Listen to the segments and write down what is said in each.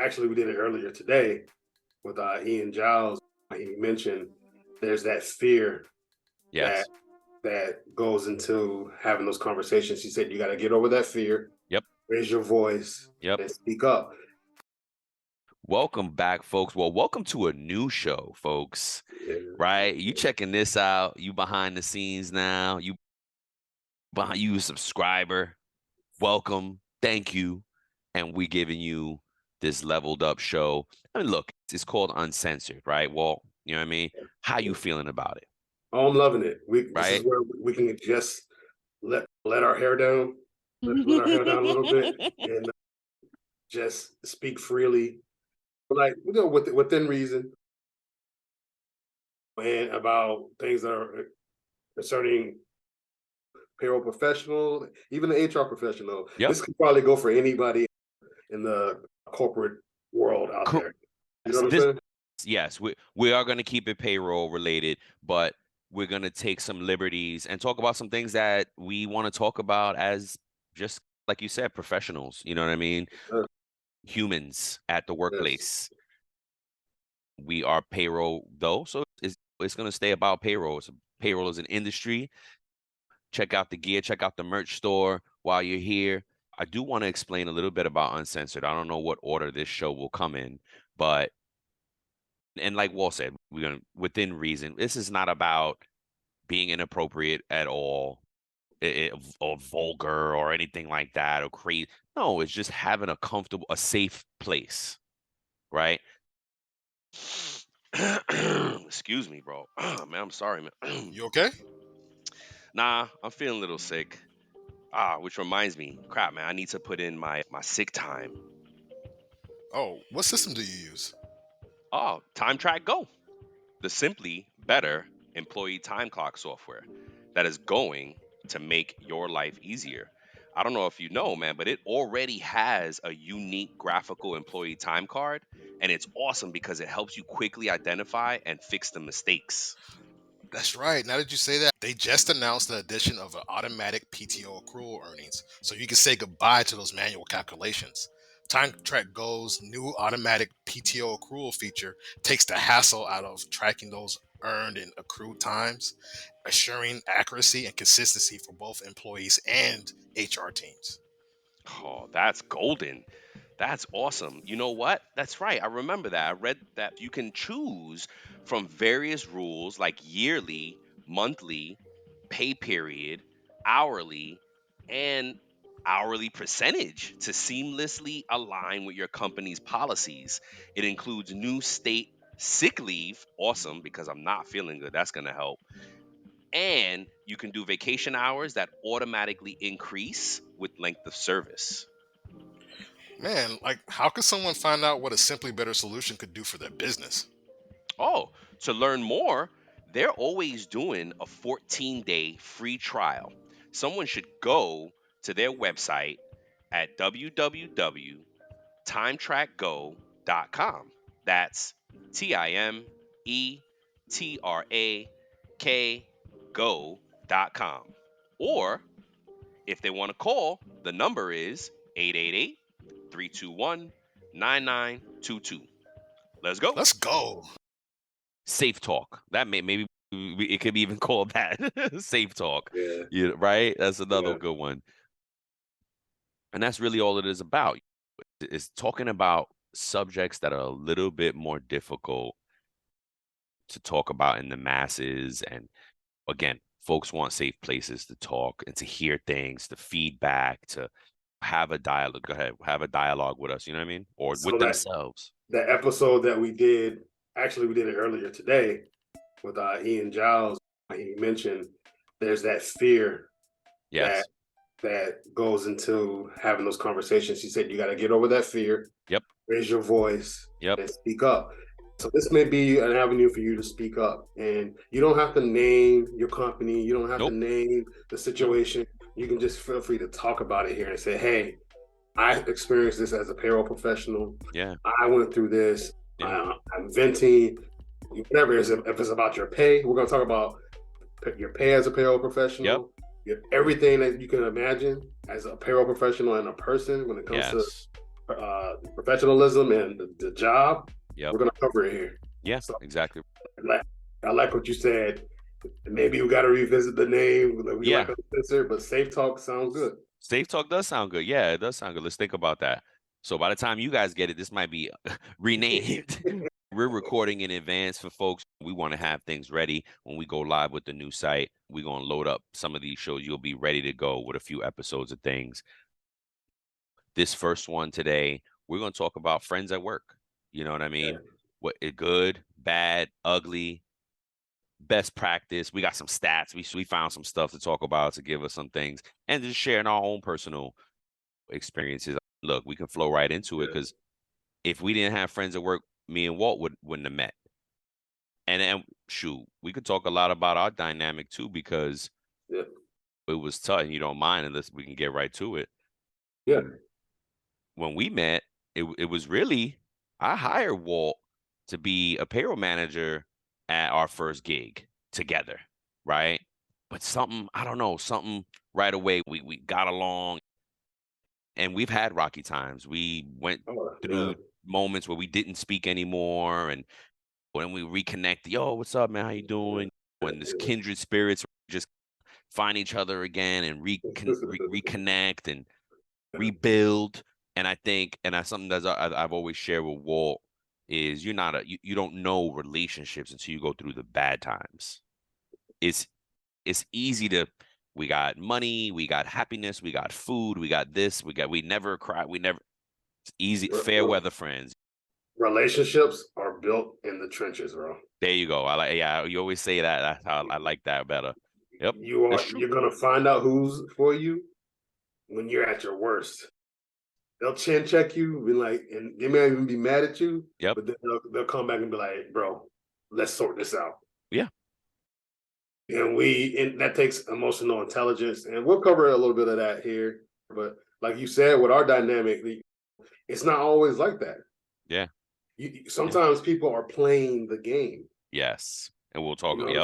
actually, we did it earlier today with Ian Giles. He mentioned there's that fear Yes. that goes into having those conversations. He said you got to get over that fear, Yep. raise your voice, Yep. and speak up. Welcome back, folks. Well, welcome to a new show, folks. Yeah. Right? You checking this out? You behind the scenes now? You a subscriber? Welcome. Thank you. And we giving you this leveled up show. I mean, look, it's called Uncensored, right? Well, you know what I mean? How you feeling about it? Oh, I'm loving it. This is Right? where we can just let our hair down, let our hair down a little bit, and just speak freely, like within reason, and about things that are concerning payroll professional, even the HR professional. Yep. This could probably go for anybody in the corporate world out there. You know what I'm saying? Yes, we are going to keep it payroll related, but we're going to take some liberties and talk about some things that we want to talk about as, just like you said, professionals. You know what I mean? Humans at the workplace. Yes. We are payroll though, so it's going to stay about payroll. Payroll is an industry. Check out the gear, check out the merch store while you're here. I do want to explain a little bit about Uncensored. I don't know what order this show will come in, but and like Walt said, we're gonna within reason. This is not about being inappropriate at all, or vulgar or anything like that, or crazy. No, it's just having a comfortable, a safe place, right? Excuse me, bro. Man, I'm sorry, man. You okay? Nah, I'm feeling a little sick. Which reminds me, crap, man, I need to put in my sick time. Oh, what system do you use? Oh, TrakGO, the simply better employee time clock software that is going to make your life easier. I don't know if you know, man, but it already has a unique graphical employee time card, and it's awesome because it helps you quickly identify and fix the mistakes. That's right. Now that you say that, they just announced the addition of an automatic PTO accrual earnings, so you can say goodbye to those manual calculations. TrakGo's new automatic PTO accrual feature takes the hassle out of tracking those earned and accrued times, assuring accuracy and consistency for both employees and HR teams. Oh, that's golden. That's awesome. You know what? That's right. I remember that. I read that you can choose from various rules like yearly, monthly, pay period, hourly, and hourly percentage to seamlessly align with your company's policies. It includes new state sick leave. Awesome, because I'm not feeling good. That's going to help. And you can do vacation hours that automatically increase with length of service. Man, like, how could someone find out what a simply better solution could do for their business? Oh, to learn more, they're always doing a 14-day free trial. Someone should go to their website at www.timetrakgo.com. That's TIMETRAK go.com. Or if they want to call, the number is 888-321-9922. Let's go. Let's go. Safe talk. That maybe it could be even called that. Safe talk. Yeah. Right? That's another good one. And that's really all it is about. It's talking about subjects that are a little bit more difficult to talk about in the masses. And again, folks want safe places to talk and to hear things, to feedback, to have a dialogue. Go ahead, have a dialogue with us. You know what I mean? Or with themselves. That episode that we did, actually, we did it earlier today with Ian Giles. He mentioned there's that fear that goes into having those conversations. He said you got to get over that fear. Yep. Raise your voice. Yep. And speak up. So this may be an avenue for you to speak up, and you don't have to name your company. You don't have to name the situation. You can just feel free to talk about it here and say, "Hey, I experienced this as a payroll professional. Yeah, I went through this. Yeah. I'm venting. Whatever it is, if it's about your pay, we're going to talk about your pay as a payroll professional. Yep. Everything that you can imagine as a payroll professional and a person when it comes to professionalism and the job, Yep. we're gonna cover it here. Yeah, So, exactly. I like what you said. Maybe we got to revisit the name. We Yeah. like Uncensored, but Safe Talk sounds good. Safe Talk does sound good. Yeah, it does sound good. Let's think about that. So by the time you guys get it, this might be renamed. We're recording in advance for folks. We want to have things ready when we go live with the new site. We're going to load up some of these shows. You'll be ready to go with a few episodes of things. This first one today, we're going to talk about friends at work. You know what I mean? Yeah. What good, bad, ugly, best practice. We got some stats. We found some stuff to talk about to give us some things and just sharing our own personal experiences. Look, we can flow right into it because if we didn't have friends at work, me and Walt wouldn't have met. And shoot, we could talk a lot about our dynamic too because Yeah. it was tough. And you don't mind unless we can get right to it. Yeah. When we met, it was really I hired Walt to be a payroll manager at our first gig together, right? But something, I don't know, something right away we got along, and we've had rocky times. We went through moments where we didn't speak anymore, and when we reconnect, yo, what's up, man? How you doing? When this kindred spirits just find each other again and reconnect and rebuild. And I think, and that's something that I've always shared with Walt is you don't know relationships until you go through the bad times. It's easy to, we got money, we got happiness, we got food, we got this, we never cry, it's easy, fair weather friends. Relationships are built in the trenches, bro. There you go. You always say that. That's how I like that better. Yep. You're gonna find out who's for you when you're at your worst. They'll chin check you, be like, and they may even be mad at you. Yep. But then they'll come back and be like, bro, let's sort this out. Yeah. And that takes emotional intelligence, and we'll cover a little bit of that here. But like you said, with our dynamic, it's not always like that. Yeah. Sometimes people are playing the game. Yes. And we'll talk. You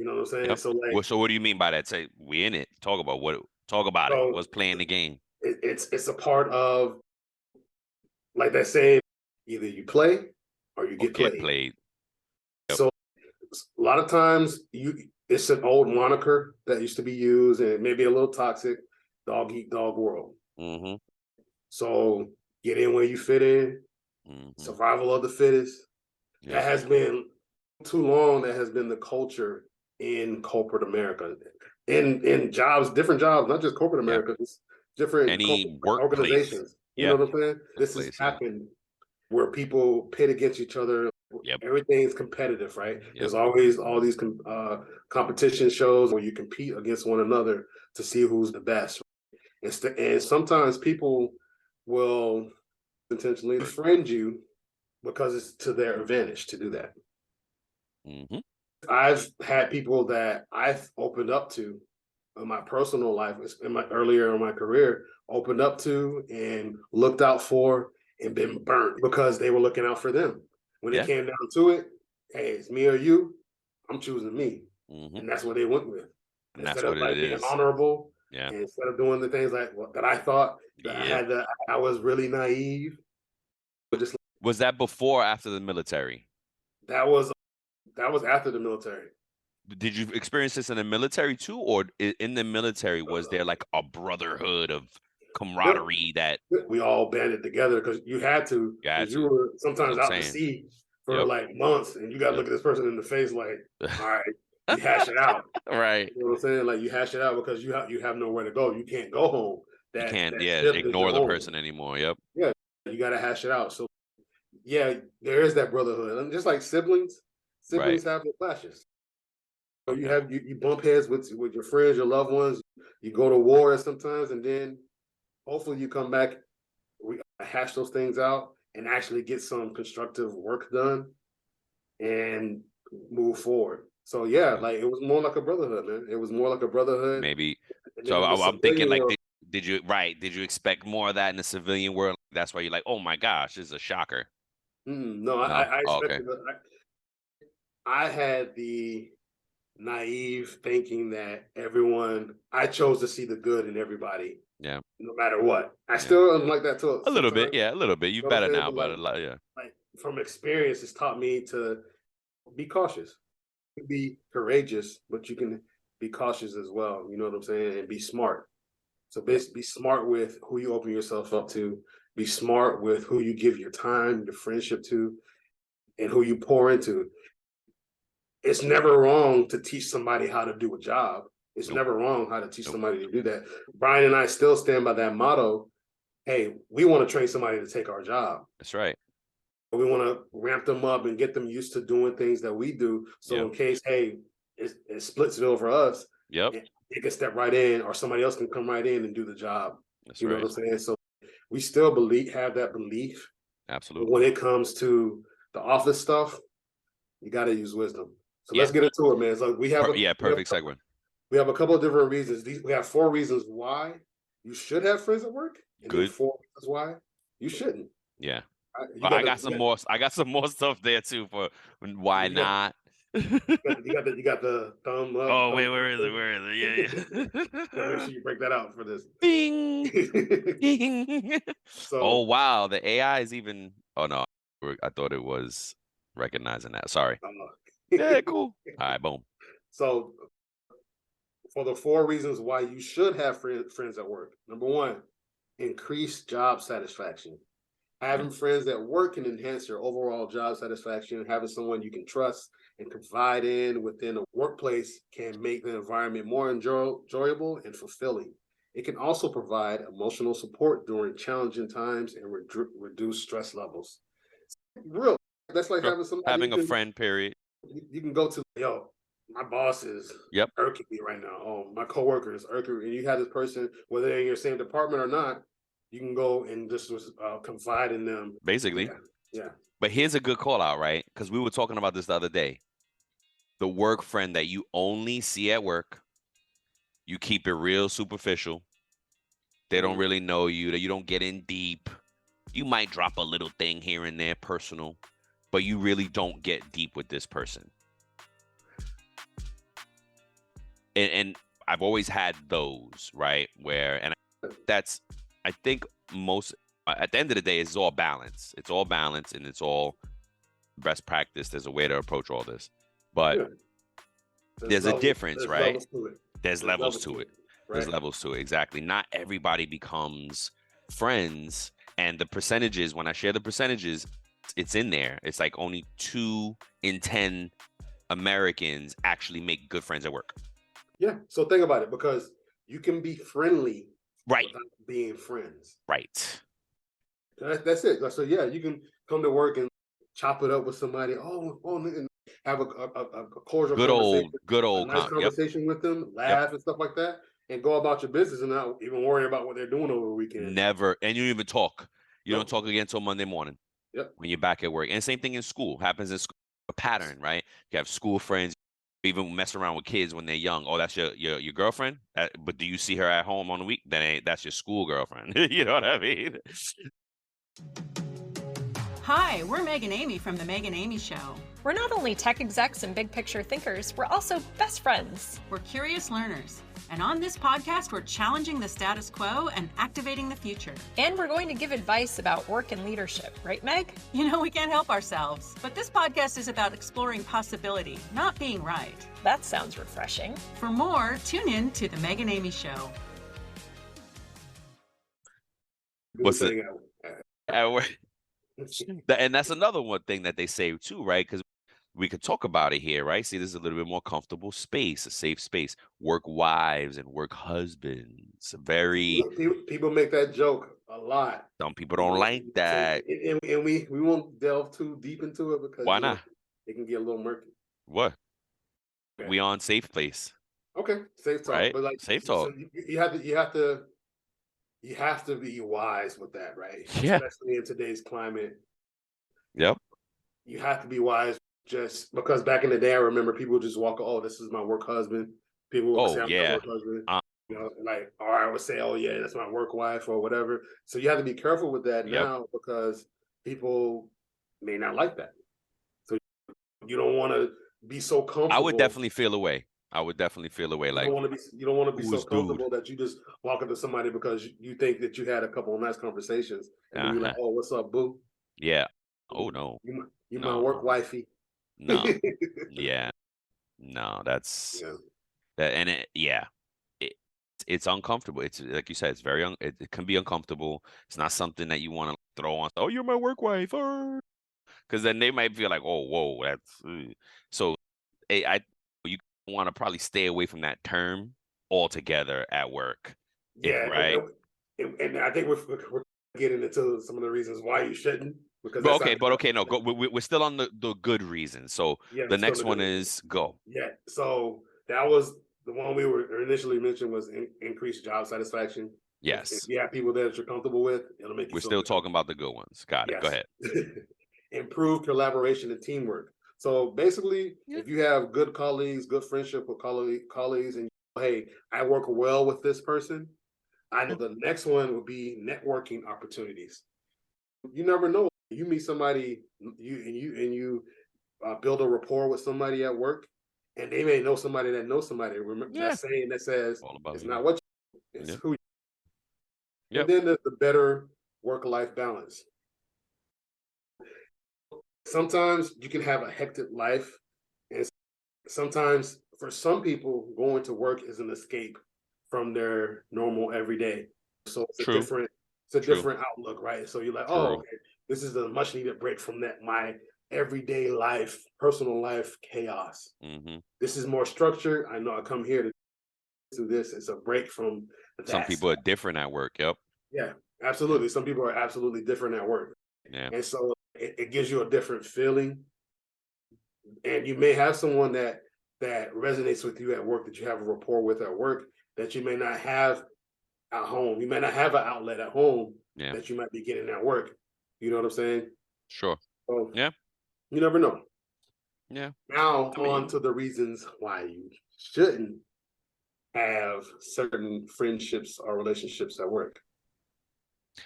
know what I'm saying? Yep. So like, so what do you mean by that? Say we in it. Talk about it. What's playing the game? It's a part of, like that saying, either you play or you get played. Yep. So a lot of times it's an old moniker that used to be used, and maybe a little toxic, dog eat dog world. Mm-hmm. So get in where you fit in. Mm-hmm. Survival of the fittest. Yep. That has been too long. That has been the culture in corporate America, in jobs, different jobs, not just corporate America, just different organizations. You know what I'm saying? This has happened where people pit against each other. Yep. Everything's competitive, right? Yep. There's always all these competition shows where you compete against one another to see who's the best. And sometimes people will intentionally befriend you because it's to their advantage to do that. Mm-hmm. I've had people that I've opened up to in my personal life, earlier in my career, opened up to and looked out for and been burnt because they were looking out for them. When it came down to it, hey, it's me or you, I'm choosing me. Mm-hmm. And that's what they went with. And that's what it is. Being honorable. Yeah. And instead of doing the things that I thought that I was really naive. Was that before or after the military? That was after the military. Did you experience this in the military too, or in the military was there like a brotherhood of camaraderie that we all banded together because you had to? Because you were sometimes out to sea for like months, and you got to look at this person in the face like, all right, you hash it out, right? You know what I'm saying? Like you hash it out because you have nowhere to go. You can't go home. You can't ignore the person anymore. Yep. Yeah, you got to hash it out. So yeah, there is that brotherhood, and just like siblings have their clashes. So you bump heads with your friends, your loved ones. You go to war sometimes, and then hopefully you come back, we hash those things out, and actually get some constructive work done, and move forward. So like it was more like a brotherhood, man. It was more like a brotherhood. Maybe. So I'm thinking like, did you expect more of that in the civilian world? That's why you're like, oh my gosh, this is a shocker. No, I expected. I had the naive thinking that I chose to see the good in everybody. Yeah. no matter what. I still am like that too. A little bit, yeah, a little bit. You're better now, but a lot, yeah. Like from experience, it's taught me to be cautious. Be courageous, but you can be cautious as well. You know what I'm saying? And be smart. So be smart with who you open yourself up to. Be smart with who you give your time, your friendship to, and who you pour into. It's never wrong to teach somebody how to do a job. It's never wrong how to teach somebody to do that. Brian and I still stand by that motto. Hey, we want to train somebody to take our job. That's right. We want to ramp them up and get them used to doing things that we do. So in case, hey, it splits it over us. They can step right in, or somebody else can come right in and do the job. That's you know what I'm saying? So we still have that belief. Absolutely. But when it comes to the office stuff, you got to use wisdom. So let's get into it, man. So we have perfect segue. We have a couple of different reasons. We have 4 reasons why you should have friends at work, and then 4 reasons why you shouldn't. Yeah. I got some more. I got some more stuff there too for why not. You got the thumb up. Oh wait, where is it? Where is it? Yeah. Make sure you break that out for this. Bing, ding. So, oh wow, the AI is even. Oh no, I thought it was recognizing that. Sorry. Yeah, cool. All right, boom. So, for the 4 reasons why you should have friends at work. Number 1, increase job satisfaction. Having friends at work can enhance your overall job satisfaction. Having someone you can trust and confide in within a workplace can make the environment more enjoyable and fulfilling. It can also provide emotional support during challenging times and reduce stress levels. Real, that's like having a friend. Period. You can go to, my boss is irking me right now. Oh, my coworker is irking me. And you have this person, whether they're in your same department or not, you can go and just confide in them. Basically. Yeah. But here's a good call out, right? Because we were talking about this the other day. The work friend that you only see at work, you keep it real superficial. They don't really know you, that you don't get in deep. You might drop a little thing here and there, personal, but you really don't get deep with this person. And I've always had those, right? I think most, at the end of the day, it's all balance. It's all balance and it's all best practice. There's a way to approach all this. But there's a difference, right? There's levels to it. There's levels to it. Exactly. Not everybody becomes friends. And the percentages, when I share the percentages, it's in there. It's like only 2 in 10 Americans actually make good friends at work. Yeah. So think about it, because you can be friendly without being friends. Right. That's it. So you can come to work and chop it up with somebody. And have a cordial good old nice conversation with them, laugh and stuff like that, and go about your business and not even worry about what they're doing over the weekend. Never. And you don't even talk. You don't talk again until Monday morning. When you're back at work. And same thing in school. Happens in school. A pattern, right? You have school friends. Even mess around with kids when they're young. Oh, that's your girlfriend? But do you see her at home on the week? Then that's your school girlfriend. You know what I mean? Hi, we're Meg and Amy from The Meg and Amy Show. We're not only tech execs and big picture thinkers, we're also best friends. We're curious learners. And on this podcast, we're challenging the status quo and activating the future. And we're going to give advice about work and leadership, right, Meg? You know, we can't help ourselves. But this podcast is about exploring possibility, not being right. That sounds refreshing. For more, tune in to The Meg and Amy Show. What's it? And that's another one thing that they say too, right? Because we could talk about it here, right? See, this is a little bit more comfortable space, a safe space. Work wives and work husbands. Very. People make that joke a lot. Some people don't like that. And we won't delve too deep into it because why not? It can get a little murky. What? Okay. We on safe place. Okay, safe talk. Right? But like safe talk. So you have to be wise with that, right? Yeah. Especially in today's climate. Yep. You have to be wise. Just because back in the day, I remember people just walk, oh, this is my work husband. People would say, I'm my work husband. Like, or I would say, oh, yeah, that's my work wife or whatever. So you have to be careful with that now because people may not like that. So you don't want to be so comfortable. I would definitely feel away. I would definitely feel away. Like, you don't want to be so who's comfortable that you just walk up to somebody because you think that you had a couple of nice conversations, and then you're like, "Oh, what's up, boo?" Yeah. Oh no. You No, my work wifey. No. Yeah. No, that's Yeah. that, and it's uncomfortable. It's like you said, it's very it can be uncomfortable. It's not something that you want to throw on. Oh, you're my work wife, because then they might feel like, oh, whoa, that's so. You want to probably stay away from that term altogether at work. Yeah, Right. and I think we're getting into some of the reasons why you shouldn't. Because But okay, no, go. We're still on the good reasons. So yeah, the next one is go. Yeah, so that was the one we were initially mentioned was increased job satisfaction. Yes. If you have people that you're comfortable with, it'll make you. We're still talking about the good ones. Got it. Go ahead. Improved collaboration and teamwork. So basically, if you have good colleagues, good friendship with colleagues, and hey, I work well with this person, I know the next one would be networking opportunities. You never know. You meet somebody, you build a rapport with somebody at work, and they may know somebody that knows somebody. Remember that saying that says, "It's not what you, it's who." And then the better work-life balance. Sometimes you can have a hectic life, and sometimes for some people, going to work is an escape from their normal everyday. So it's a different outlook, right? So you're like, oh, okay, this is a much needed break from my everyday life, personal life chaos. This is more structured. I know I come here to do this. It's a break from that. Some people are different at work. Yep. Yeah, absolutely. Some people are absolutely different at work. Yeah. And so it gives you a different feeling. And you may have someone that resonates with you at work, that you have a rapport with at work, that you may not have at home. You may not have an outlet at home that you might be getting at work. You know what I'm saying? Sure. So, yeah. You never know. Yeah. Now on to the reasons why you shouldn't have certain friendships or relationships at work.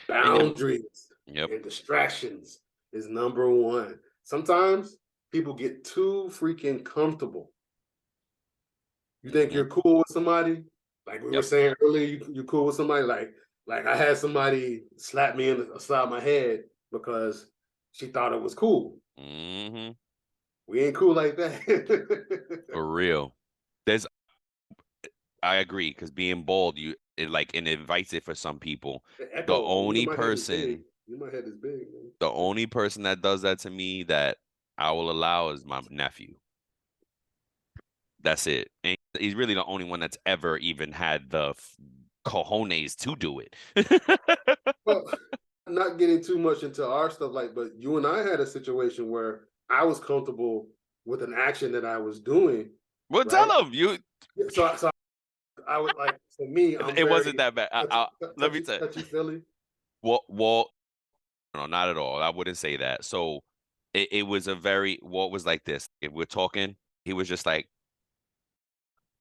Boundaries and distractions is number one. Sometimes people get too freaking comfortable. You think you're cool with somebody, like we were saying earlier, you're cool with somebody, like I had somebody slap me in the side of my head because she thought it was cool. We ain't cool like that. For real. I agree, because being bald, it invites it for some people. The only person that does that to me that I will allow is my nephew. That's it. And he's really the only one that's ever even had the cojones to do it. Well, not getting too much into our stuff, but you and I had a situation where I was comfortable with an action that I was doing. Well, right? Tell him you. So I was like, for me, it wasn't that bad. Let me tell you. Touchy-feely? Well, no, not at all. I wouldn't say that. So it was Walt was like this. If we're talking, he was just like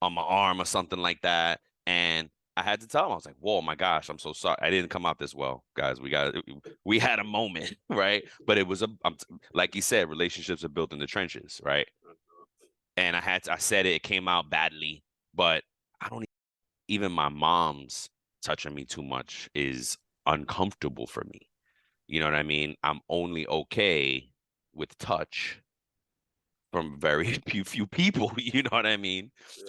on my arm or something like that. And I had to tell him, I was like, whoa, my gosh, I'm so sorry. I didn't come out this well, guys. We had a moment, right? But it was like you said, relationships are built in the trenches, right? And I said it came out badly, but I don't even my mom's touching me too much is uncomfortable for me. You know what I mean? I'm only okay with touch from very few people. You know what I mean? Yeah.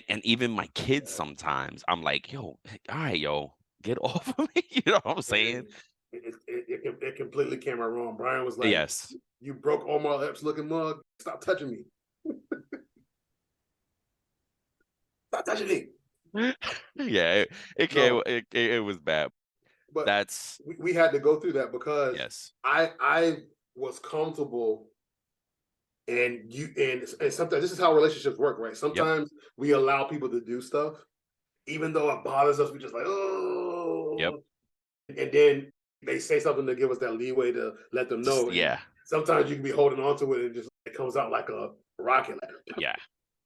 And even my kids sometimes, I'm like, yo, all right, yo, get off of me. You know what I'm saying? It completely came out wrong. Brian was like, yes, you broke Omar Epps looking mug. Stop touching me. Stop touching me. Yeah, it was bad. But we had to go through that because I was comfortable, and sometimes this is how relationships work, right? Sometimes we allow people to do stuff, even though it bothers us. We just like, oh, and then they say something to give us that leeway to let them know. And sometimes you can be holding on to it, and it comes out like a rocket.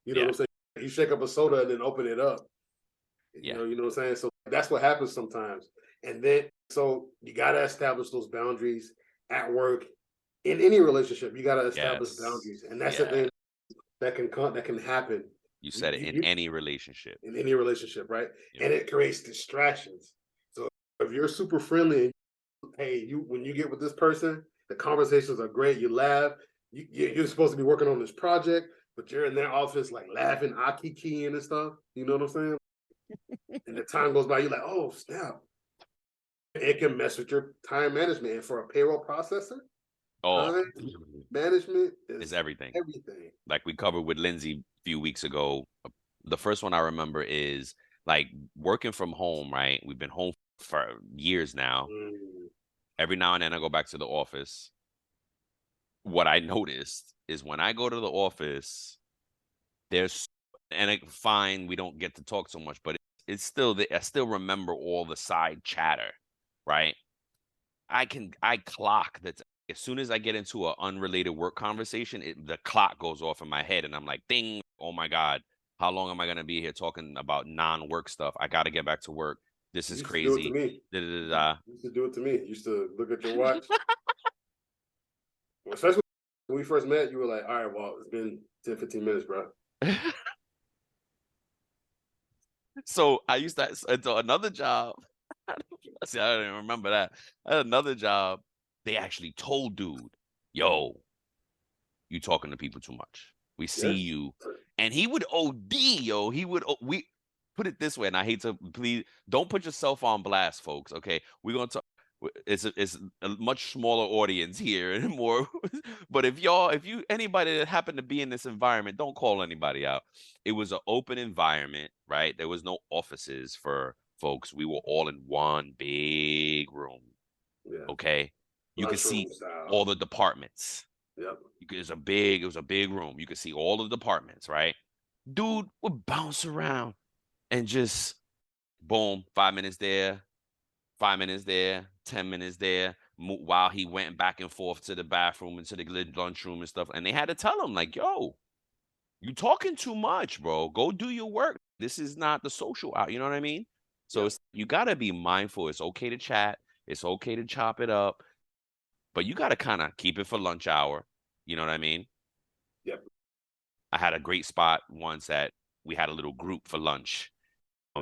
You know what I'm saying? You shake up a soda and then open it up. You know what I'm saying? So that's what happens sometimes. And then, so you got to establish those boundaries at work. In any relationship, you got to establish boundaries. And that's the thing. that can happen. You said it in any relationship. In any relationship, right? Yeah. And it creates distractions. So if you're super friendly, hey, when you get with this person, the conversations are great. You laugh. You're supposed to be working on this project, but you're in their office like laughing, akikiing and stuff. You know what I'm saying? And the time goes by, you're like, oh snap. It can mess with your time management. And for a payroll processor, time management is everything. Everything. Like we covered with Lindsay a few weeks ago. The first one I remember is like working from home, right? We've been home for years now. Every now and then I go back to the office. What I noticed is when I go to the office, fine, we don't get to talk so much, but it's still I still remember all the side chatter, right? I clock that as soon as I get into an unrelated work conversation, the clock goes off in my head and I'm like, ding, oh my God, how long am I going to be here talking about non-work stuff? I got to get back to work. This is crazy. Do it to me. You used to do it to me. You used to look at your watch. Especially when we first met, you were like, all right, well, it's been 10, 15 minutes, bro. So I used to, until another job. See, I don't even remember that. I had another job. They actually told dude, yo, you talking to people too much. We see you. And he would OD, yo. We put it this way, and I hate to, please don't put yourself on blast, folks. Okay. We're gonna talk. It's a much smaller audience here and more. But if anybody that happened to be in this environment, don't call anybody out. It was an open environment, right? There was no offices for folks. We were all in one big room. Yeah. Okay. You could see all the departments. Yep. It was a big room. You could see all the departments, right? Dude would bounce around and just boom, 5 minutes there, 5 minutes there, 10 minutes there, while he went back and forth to the bathroom and to the lunchroom and stuff. And they had to tell him, like, yo, you talking too much, bro. Go do your work. This is not the social out. You know what I mean? So you got to be mindful. It's okay to chat. It's okay to chop it up. But you got to kind of keep it for lunch hour. You know what I mean? Yep. I had a great spot once that we had a little group for lunch.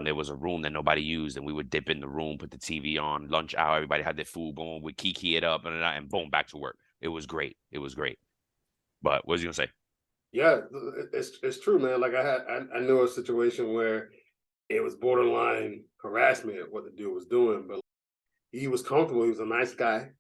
There was a room that nobody used, and we would dip in the room, put the TV on, lunch hour. Everybody had their food, boom, we'd kiki it up, and boom, back to work. It was great. It was great. But what was you gonna say? Yeah, it's true, man. Like I knew a situation where it was borderline harassment what the dude was doing, but he was comfortable. He was a nice guy.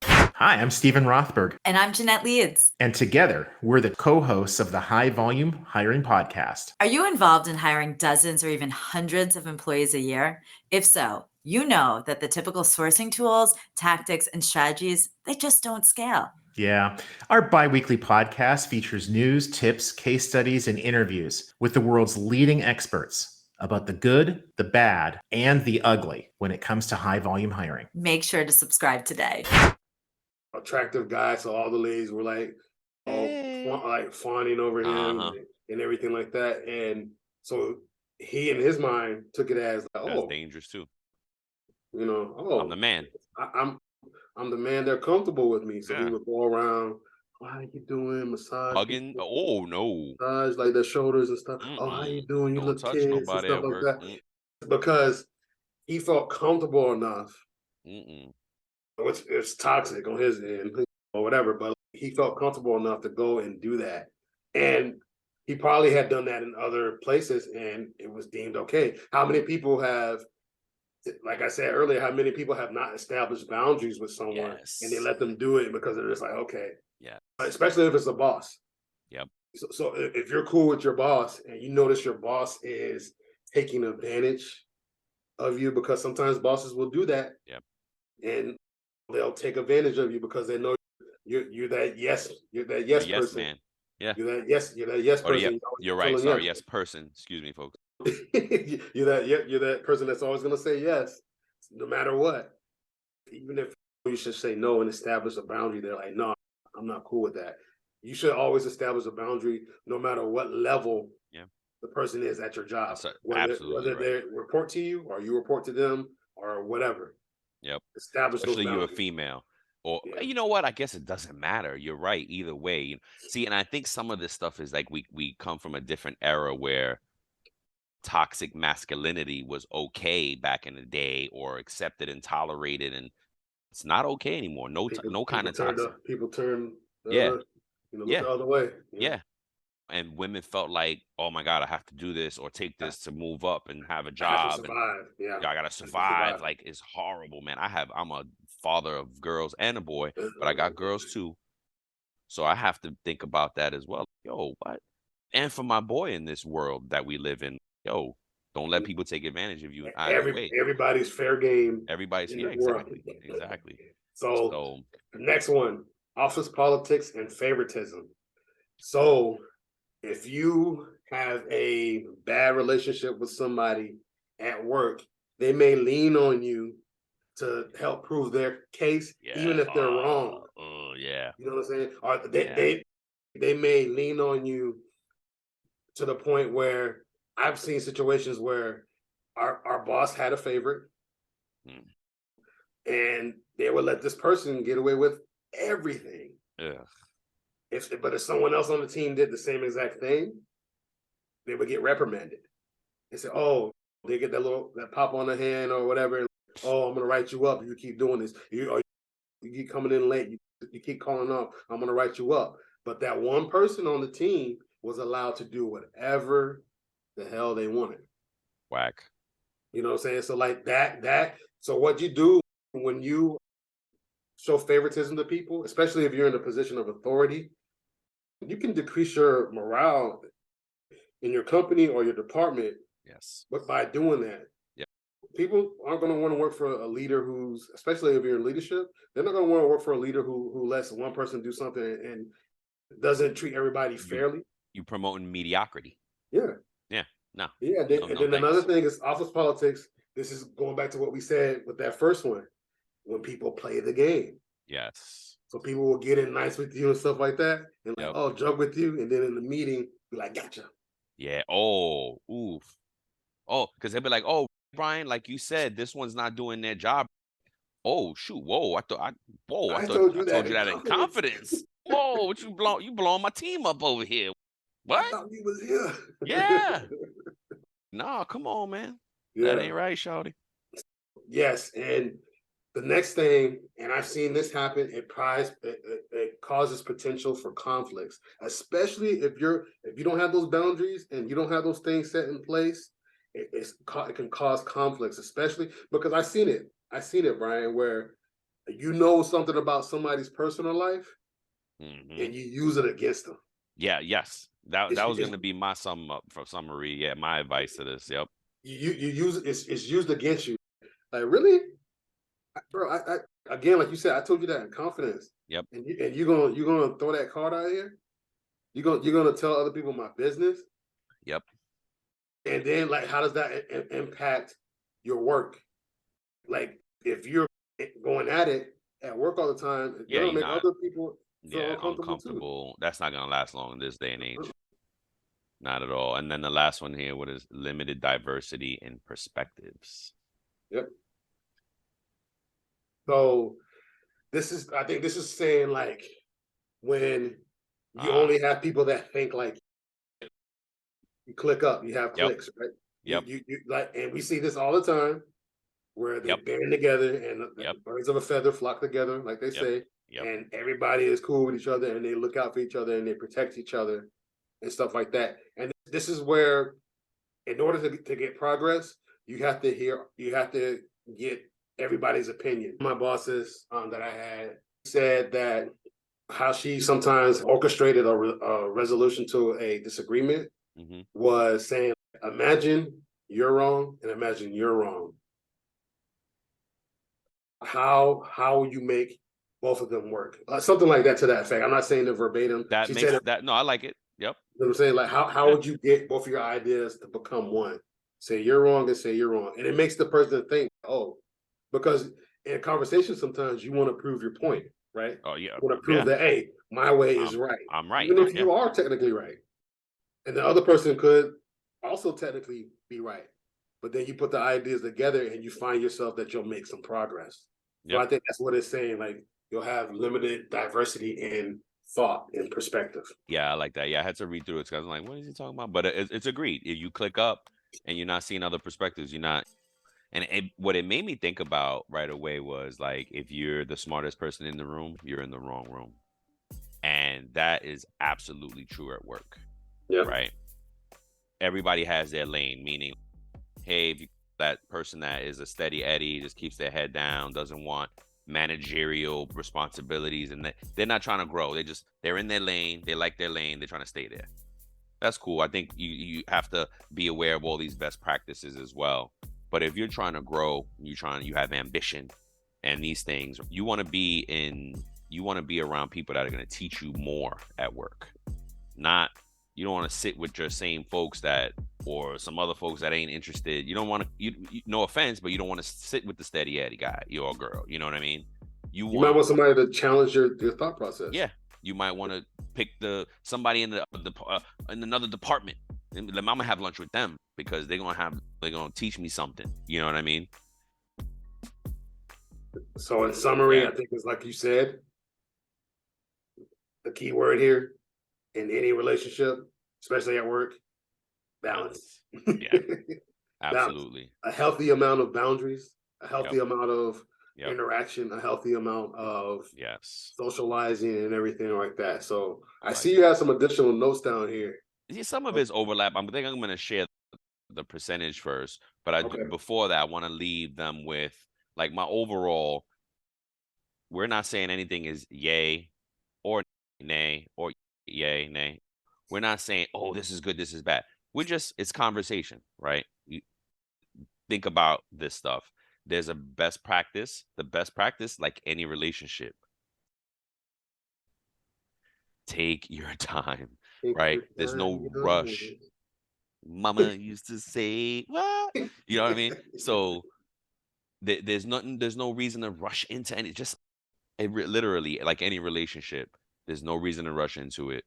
Hi, I'm Stephen Rothberg. And I'm Jeanette Leeds. And together, we're the co-hosts of the High Volume Hiring Podcast. Are you involved in hiring dozens or even hundreds of employees a year? If so, you know that the typical sourcing tools, tactics, and strategies, they just don't scale. Yeah. Our bi-weekly podcast features news, tips, case studies, and interviews with the world's leading experts about the good, the bad, and the ugly when it comes to high-volume hiring. Make sure to subscribe today. Attractive guy, so all the ladies were like, fawning over him and everything like that. And so he, in his mind, took it as like, that's dangerous too. You know, I'm the man. I'm the man. They're comfortable with me, so he would go around. How you doing? Massage, hugging. Oh no, massage like their shoulders and stuff. Oh, how you doing? You look kids and stuff like that. Because he felt comfortable enough. It's toxic on his end or whatever, but he felt comfortable enough to go and do that. And he probably had done that in other places and it was deemed okay. How many people have, like I said earlier, how many people have not established boundaries with someone and they let them do it because they're just like, okay. Yeah. Especially if it's a boss. Yep. So if you're cool with your boss and you notice your boss is taking advantage of you, because sometimes bosses will do that. Yep. And they'll take advantage of you because they know you're that yes person. Man. Yeah. You're that yes person. You're right. Sorry, yes person. Excuse me, folks. you're that person that's always gonna say yes, no matter what. Even if you should say no and establish a boundary, they're like, no, I'm not cool with that. You should always establish a boundary no matter what level the person is at your job. Whether they report to you or you report to them or whatever. Yep. Establish especially those you're a female Or you know what? I guess it doesn't matter. You're right. Either way. See, and I think some of this stuff is like we come from a different era where toxic masculinity was okay back in the day, or accepted and tolerated, and it's not okay anymore. No kind of toxic. People turn Yeah. look Yeah. the other way. Yeah. And women felt like, oh my God, I have to do this or take this to move up and have a I have to job. And survive. Yeah. I gotta survive. Like, it's horrible, man. I'm a father of girls and a boy, but I got girls too. So I have to think about that as well. Yo, what? And for my boy in this world that we live in, yo, don't let people take advantage of you in either way. Everybody's fair game. Everybody's in yeah, the world. exactly. So the next one, office politics and favoritism. So if you have a bad relationship with somebody at work, they may lean on you to help prove their case, even if they're wrong. Oh yeah. You know what I'm saying? Or they may lean on you to the point where I've seen situations where our boss had a favorite, and they would let this person get away with everything. Yeah. But if someone else on the team did the same exact thing, they would get reprimanded. They say, "Oh, they get that pop on the hand or whatever. Oh, I'm gonna write you up if you keep doing this. You keep coming in late. You keep calling off. I'm gonna write you up." But that one person on the team was allowed to do whatever the hell they wanted. Whack. You know what I'm saying? So like that. So what you do when you show favoritism to people, especially if you're in a position of authority, you can decrease your morale in your company or your department. Yes. But by doing that, people aren't going to want to work for a leader who's, especially if you're in leadership, they're not going to want to work for a leader who lets one person do something and doesn't treat everybody fairly. You promoting mediocrity. Yeah. Yeah. No. Yeah. And then another thing is office politics. This is going back to what we said with that first one. When people play the game. Yes. So people will get in nice with you and stuff like that. And like, oh, joke with you. And then in the meeting, be like, gotcha. Yeah. Oh, oof. Oh, because they'll be like, oh, Brian, like you said, this one's not doing their job. Oh, shoot. Whoa. I told you that in confidence. Whoa, what you blowing my team up over here. What? I thought you was here. Yeah. Nah, come on, man. Yeah. That ain't right, shawty. Yes. And the next thing, and I've seen this happen, it causes potential for conflicts, especially if you don't have those boundaries and you don't have those things set in place. It can cause conflicts, especially because I've seen it, Brian, where you know something about somebody's personal life, and you use it against them. Yeah. Yes. That was going to be my summary. Yeah, my advice to this. Yep. You use it's used against you. Like, really? Bro, I again, like you said, I told you that in confidence. Yep. And you're gonna throw that card out here. You're gonna tell other people my business. Yep. And then, like, how does that impact your work? Like, if you're going at it at work all the time, you're gonna make other people feel uncomfortable. Too. That's not gonna last long in this day and age. Not at all. And then the last one here, what is limited diversity in perspectives? Yep. So I think this is saying, like, when you only have people that think like you click up, you have clicks, right? Yep. You like, and we see this all the time where they band together and the birds of a feather flock together, like they say, and everybody is cool with each other and they look out for each other and they protect each other and stuff like that. And this is where, in order to get progress, you have to get everybody's opinion. My bosses that I had said that how she sometimes orchestrated a resolution to a disagreement was saying, imagine you're wrong and imagine you're wrong. How will you make both of them work? Something like that, to that effect. I'm not saying it verbatim. That makes that. No, I like it. Yep. You know what I'm saying? Like, how would you get both of your ideas to become one? Say you're wrong and say you're wrong. And it makes the person think, oh, because in a conversation, sometimes you want to prove your point, right? Oh, yeah. You want to prove that, hey, my way is right. I'm right. Even if you are technically right. And the other person could also technically be right. But then you put the ideas together and you find yourself that you'll make some progress. So I think that's what it's saying. Like, you'll have limited diversity in thought and perspective. Yeah, I like that. Yeah, I had to read through it because I was like, what is he talking about? But it's agreed. If you click up and you're not seeing other perspectives, you're not. And what it made me think about right away was like, if you're the smartest person in the room, you're in the wrong room. And that is absolutely true at work. Yeah. Right. Everybody has their lane, meaning, hey, if you, that person that is a steady Eddie, just keeps their head down, doesn't want managerial responsibilities, and they're not trying to grow. They're in their lane. They like their lane. They're trying to stay there. That's cool. I think you have to be aware of all these best practices as well. But if you're trying to grow, you have ambition and these things, you want to be around people that are going to teach you more at work. You don't want to sit with your same folks or some other folks that ain't interested. You don't want to, no offense, but you don't want to sit with the steady Eddie guy, or girl. You know what I mean? You might want somebody to challenge your thought process. Yeah. You might want to pick somebody in another department. I'm gonna have lunch with them because they're gonna teach me something. You know what I mean? So in summary, I think it's like you said, the key word here in any relationship, especially at work, balance. Yeah, absolutely. A healthy amount of boundaries, a healthy amount of Yep. interaction, a healthy amount of Yes. socializing and everything like that. So I like see you have some additional notes down here. See, some of it's overlap. I think I'm going to share the percentage first, but before that, I want to leave them with like my overall. We're not saying anything is yay or nay or yay, nay. We're not saying, oh, this is good, this is bad. It's conversation, right? You think about this stuff. There's a best practice. The best practice, like any relationship, take your time, right? There's no rush. Mama used to say, what? You know what I mean? So there's no reason to rush into any, literally, like any relationship, there's no reason to rush into it.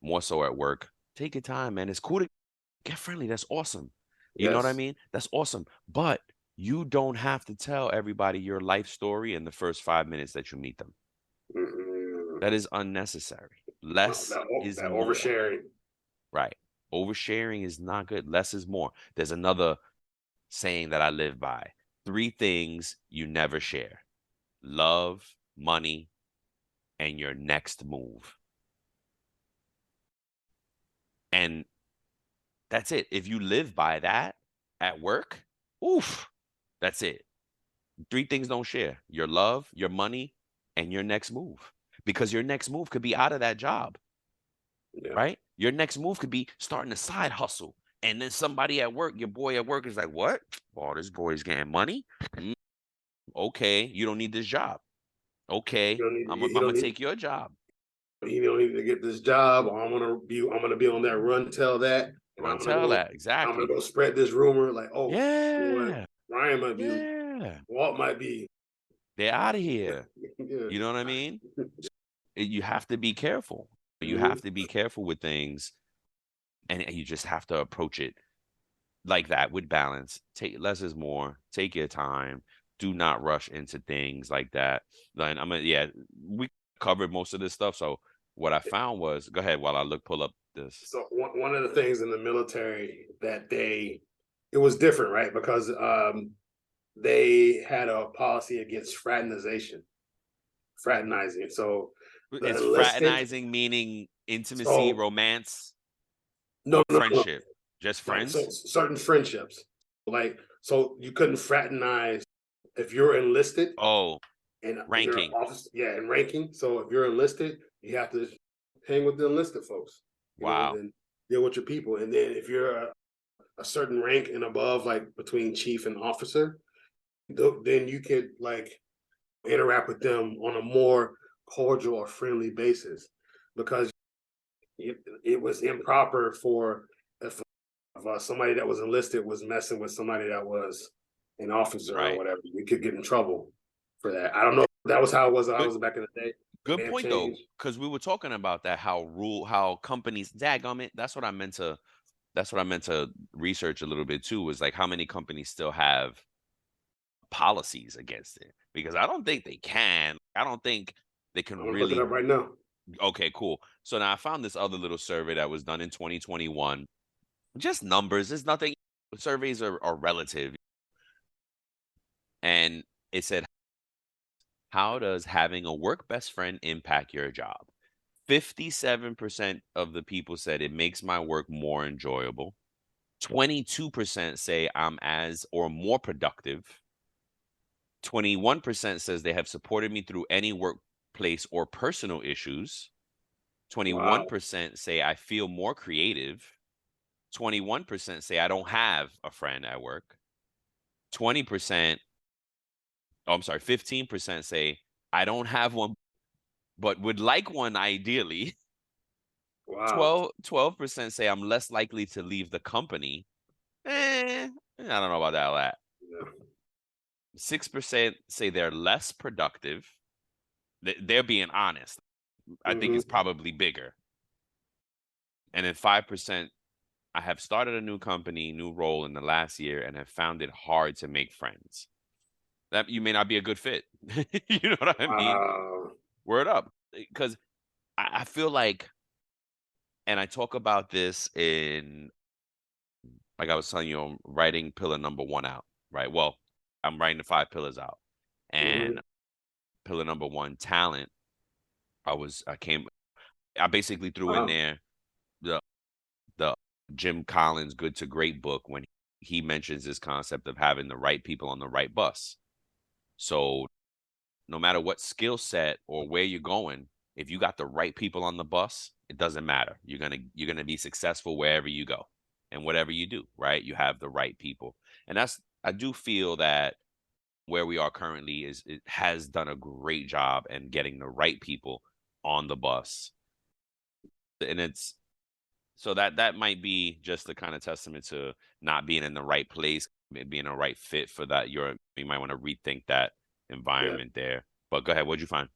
More so at work. Take your time, man. It's cool to get friendly. That's awesome. You know what I mean? That's awesome. But you don't have to tell everybody your life story in the first 5 minutes that you meet them. That is unnecessary. Less is more. Oversharing. Right. Oversharing is not good. Less is more. There's another saying that I live by. 3 things you never share: love, money, and your next move. And that's it. If you live by that at work, oof, that's it. 3 things don't share: your love, your money, and your next move. Because your next move could be out of that job, right? Your next move could be starting a side hustle. And then somebody at work, your boy at work is like, what? Oh, this boy's getting money? Okay, you don't need this job. Okay, I'm going to take your job. You don't need to get this job, or I'm gonna be on that run tell that. Run tell that, exactly. I'm gonna go spread this rumor like, oh, yeah, you know what? Ryan might be, Walt might be. They're out of here. You know what I mean? You have to be careful. You have to be careful with things, and you just have to approach it like that with balance. Take less is more. Take your time. Do not rush into things like that. Then we covered most of this stuff. So what I found was, go ahead while I pull up this. So one of the things in the military that it was different, right? Because they had a policy against fraternizing. So it's fraternizing, meaning intimacy, romance, friendship, just friends. So certain friendships, like, so you couldn't fraternize if you're enlisted. Oh, and ranking. And ranking. So if you're enlisted, you have to hang with the enlisted folks. Wow. And deal with your people. And then if you're a certain rank and above, like between chief and officer, then you could like interact with them on a more cordial or friendly basis, because it was improper for if somebody that was enlisted was messing with somebody that was an officer or whatever. You could get in trouble for that. I don't know if that was how it was. I was back in the day. Good point though, because we were talking about that, how companies, dadgummit, that's what I meant to research a little bit too, was like how many companies still have policies against it. because I don't think they can. I don't think they can I'm gonna look it really. up right now. Okay, cool. So now I found this other little survey that was done in 2021. Just numbers. There's nothing. Surveys are relative. And it said, how does having a work best friend impact your job? 57% of the people said it makes my work more enjoyable. 22% say I'm as or more productive. 21% says they have supported me through any workplace or personal issues. 21% say I feel more creative. 21% say I don't have a friend at work. 20%, oh, I'm sorry, 15% say I don't have one, but would like one ideally. Wow. 12% say I'm less likely to leave the company. I don't know about that. Yeah. 6% say they're less productive. They're being honest. I think it's probably bigger. And then 5%, I have started a new company, new role in the last year, and have found it hard to make friends. That you may not be a good fit. You know what I mean? Word up. Because I feel like, and I talk about this in, like I was telling you, I'm writing pillar number 1 out, right? Well, I'm writing the 5 pillars out. And pillar number 1, talent, I basically threw in there the Jim Collins Good to Great book when he mentions this concept of having the right people on the right bus. So no matter what skill set or where you're going, if you got the right people on the bus, it doesn't matter. You're gonna be successful wherever you go and whatever you do, right? You have the right people. And I do feel that where we are currently it has done a great job in getting the right people on the bus. And it's so that might be just the kind of testament to not being in the right place, being a right fit for that. You might want to rethink that environment there. But go ahead, what'd you find?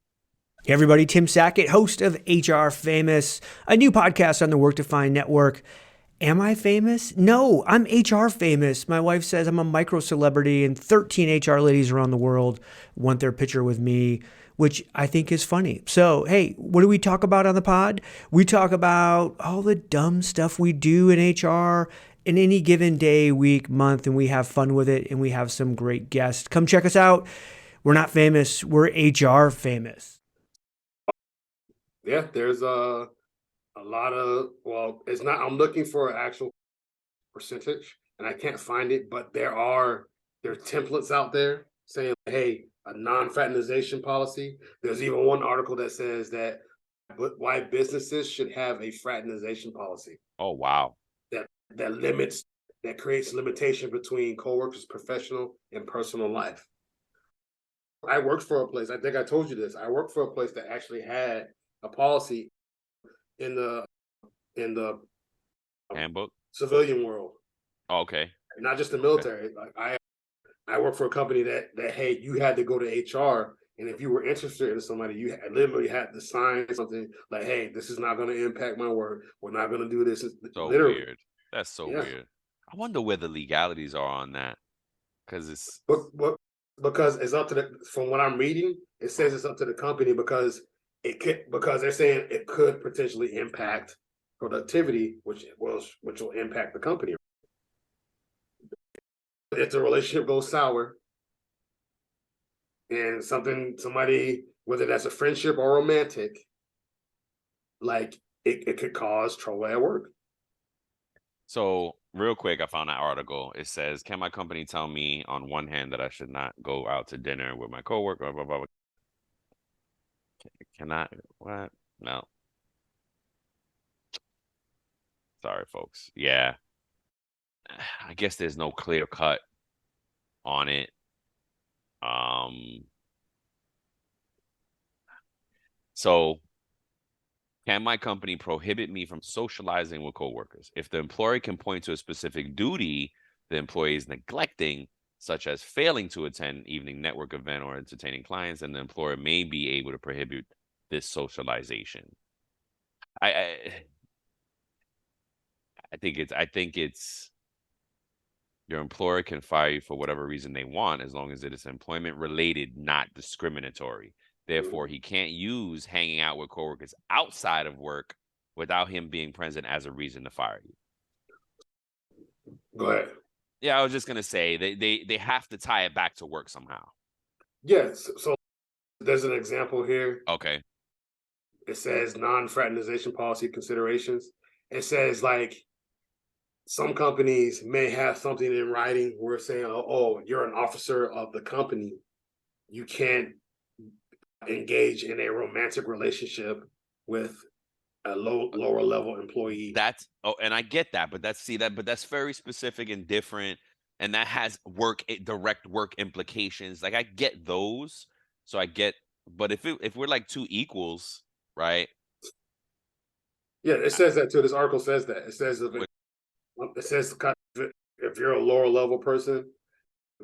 Hey everybody, Tim Sackett, host of HR Famous, a new podcast on the Work Defined Network. Am I famous? No, I'm HR famous. My wife says I'm a micro celebrity and 13 HR ladies around the world want their picture with me, which I think is funny. So, hey, what do we talk about on the pod? We talk about all the dumb stuff we do in HR in any given day, week, month, and we have fun with it, and we have some great guests. Come check us out. We're not famous. We're HR famous. Yeah, there's a lot of, well, it's not, I'm looking for an actual percentage and I can't find it, but there are templates out there saying, hey, a non-fraternization policy. There's even one article that says that why businesses should have a fraternization policy. Oh, wow. That creates limitation between coworkers' professional and personal life. I worked for a place, I think I told you this, I worked for a place that actually had a policy in the handbook civilian world. Oh, okay. Not just the military. Okay. Like I work for a company that hey, you had to go to HR, and if you were interested in somebody, you literally had to sign something like, hey, this is not going to impact my work. We're not going to do this. So literally weird. That's so weird. I wonder where the legalities are on that, because it's because it's up to from what I'm reading, it says it's up to the company because they're saying it could potentially impact productivity, which will impact the company. If the relationship goes sour and somebody, whether that's a friendship or romantic, like it could cause trouble at work. So real quick, I found that article. It says, can my company tell me on one hand that I should not go out to dinner with my coworker? Blah, blah, blah. Cannot, what? No. Sorry, folks. Yeah. I guess there's no clear cut on it. So can my company prohibit me from socializing with coworkers? If the employer can point to a specific duty the employee is neglecting, such as failing to attend an evening network event or entertaining clients, then the employer may be able to prohibit this socialization. I think it's Your employer can fire you for whatever reason they want, as long as it is employment related, not discriminatory. Therefore, he can't use hanging out with coworkers outside of work without him being present as a reason to fire you. Go ahead. Yeah, I was just gonna say they have to tie it back to work somehow. Yes. So there's an example here. Okay. It says non-fraternization policy considerations. It says like some companies may have something in writing where it's saying, oh, you're an officer of the company. You can't engage in a romantic relationship with a lower level employee. That's and I get that, but that's very specific and different, and that has direct work implications. Like I get those, so I get, but if we're like two equals, right? Yeah, it says that too. This article says that. It says if you're a lower level person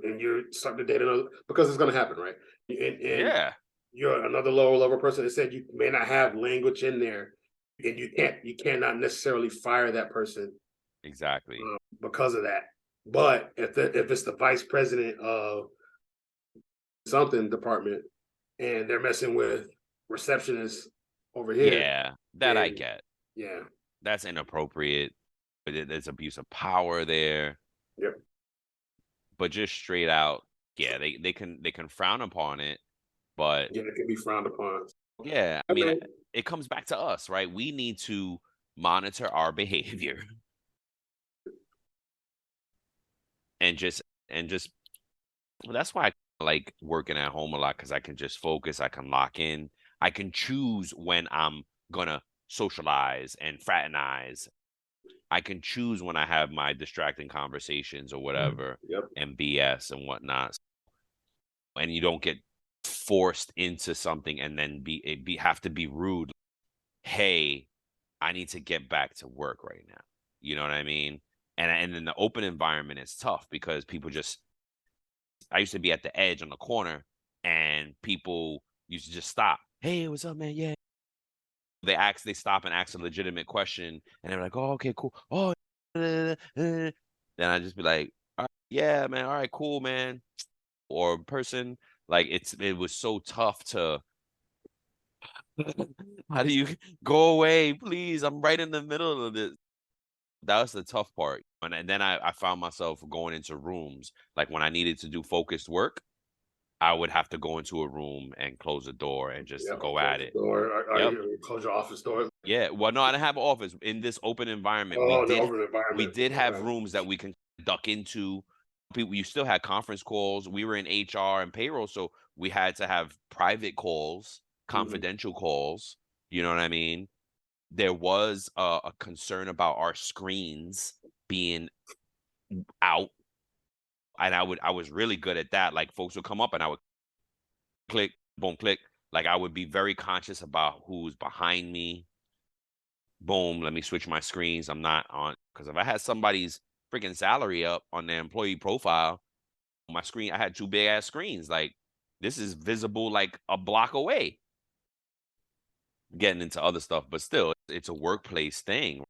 and you're starting to date another, because it's going to happen, right? And Yeah. You're another lower level person. It said you may not have language in there, and you cannot necessarily fire that person Exactly. because of that. But if it's the vice president of something department and they're messing with receptionists over here, Yeah, that I get. Yeah, that's inappropriate. But there's abuse of power there. Yep. But just straight out, yeah, they can frown upon it, but yeah, it can be frowned upon. Yeah, I mean, it comes back to us, right? We need to monitor our behavior and just well, that's why I like working at home a lot, because I can just focus, I can lock in, I can choose when I'm gonna socialize and fraternize. I can choose when I have my distracting conversations or whatever, Yep. and BS and whatnot. And you don't get forced into something and then have to be rude. Hey, I need to get back to work right now. You know what I mean? And in the open environment, it's tough because people I used to be at the edge on the corner and people used to just stop. Hey, what's up, man? Yeah. They stop and ask a legitimate question and they're like, oh, okay, cool. Oh, then I just be like, all right, yeah, man. All right, cool, man. Or person, like it was so tough to how do you go away, please? I'm right in the middle of this. That was the tough part. And then I found myself going into rooms. Like when I needed to do focused work, I would have to go into a room and close the door and just go at it. Close your office door. Yeah. Well, no, I didn't have an office. In this open environment, we did have rooms that we can duck into. You still had conference calls. We were in HR and payroll, so we had to have private calls, confidential calls. You know what I mean? There was a concern about our screens being out, and I was really good at that. Like folks would come up and I would click, boom, click. Like I would be very conscious about who's behind me. Boom, let me switch my screens. I'm not on, because if I had somebody's freaking salary up on their employee profile, my screen, I had two big ass screens. Like this is visible like a block away. Getting into other stuff, but still, it's a workplace thing.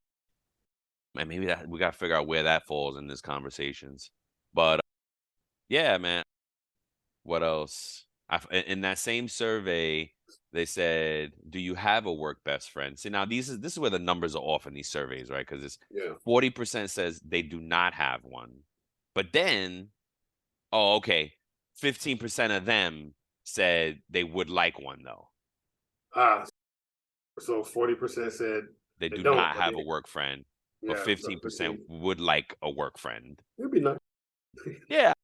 And maybe that we got to figure out where that falls in this conversations. But yeah, man. What else? In that same survey, they said, "Do you have a work best friend?" See, now this is where the numbers are off in these surveys, right? Because it's 40% says they do not have one, but then, oh, okay, 15% of them said they would like one though. So 40% said they do not have a work friend, but 15% would like a work friend. It'd be nice. Yeah.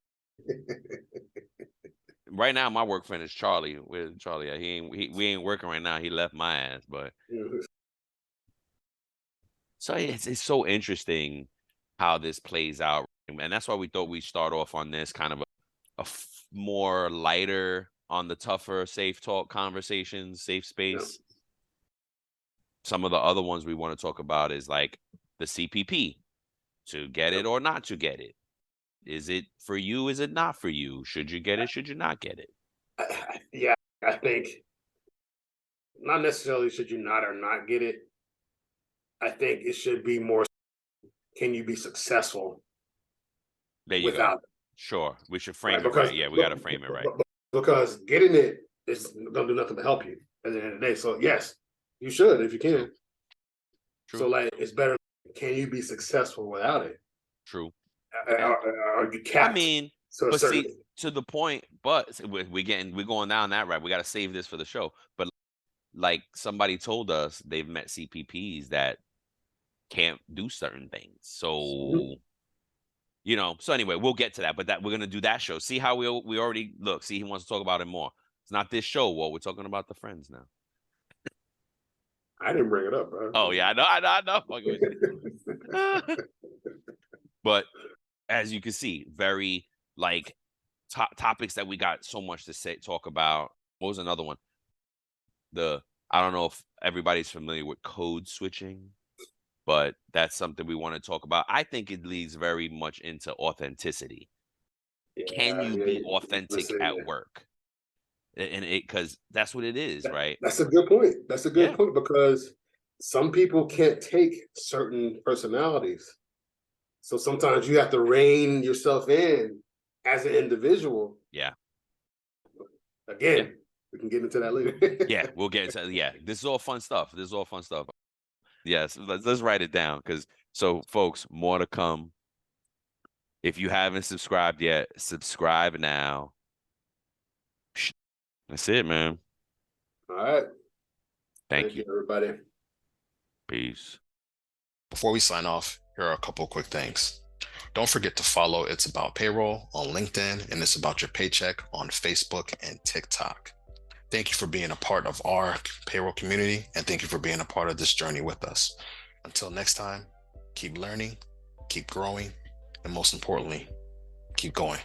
Right now, my work friend is Charlie. Where's Charlie at? We ain't working right now. He left my ass, but so it's so interesting how this plays out, and that's why we thought we'd start off on this kind of a more lighter, on the tougher, safe talk conversations, safe space. Some of the other ones we want to talk about is like the CPP, to get it or not to get it. Is it for you? Is it not for you? Should you get it? Should you not get it? Yeah, I think not necessarily should you not or not get it. I think it should be more, can you be successful There you without go. Sure. We should frame right? it Because right. Yeah, we got to frame it right. Because getting it is gonna do nothing but help you at the end of the day. So yes, you should if you can. True. So like, it's better. Can you be successful without it? True. Are you capped? I mean, so but see, to the point, but we're going down that right. We got to save this for the show. But like somebody told us they've met CPPs that can't do certain things. So, you know, so anyway, we'll get to that, but that we're going to do that show. See how we already look, see, he wants to talk about it more. It's not this show. Well, we're talking about the friends now. I didn't bring it up, bro. Oh yeah, I know. But as you can see, very like topics that we got so much to talk about. What was another one? I don't know if everybody's familiar with code switching, but that's something we want to talk about. I think it leads very much into authenticity. Can you be authentic at work? And because that's what it is, right? That's a good point. That's a good point, because some people can't take certain personalities. So sometimes you have to rein yourself in as an individual. Yeah. Again, we can get into that later. Yeah, we'll get into this is all fun stuff. Yes, let's write it down, because so folks, more to come. If you haven't subscribed yet, subscribe now. That's it, man. All right. Thank you, everybody. Peace. Before we sign off, here are a couple quick things. Don't forget to follow It's About Payroll on LinkedIn and It's About Your Paycheck on Facebook and TikTok. Thank you for being a part of our payroll community, and thank you for being a part of this journey with us. Until next time, keep learning, keep growing, and most importantly, keep going.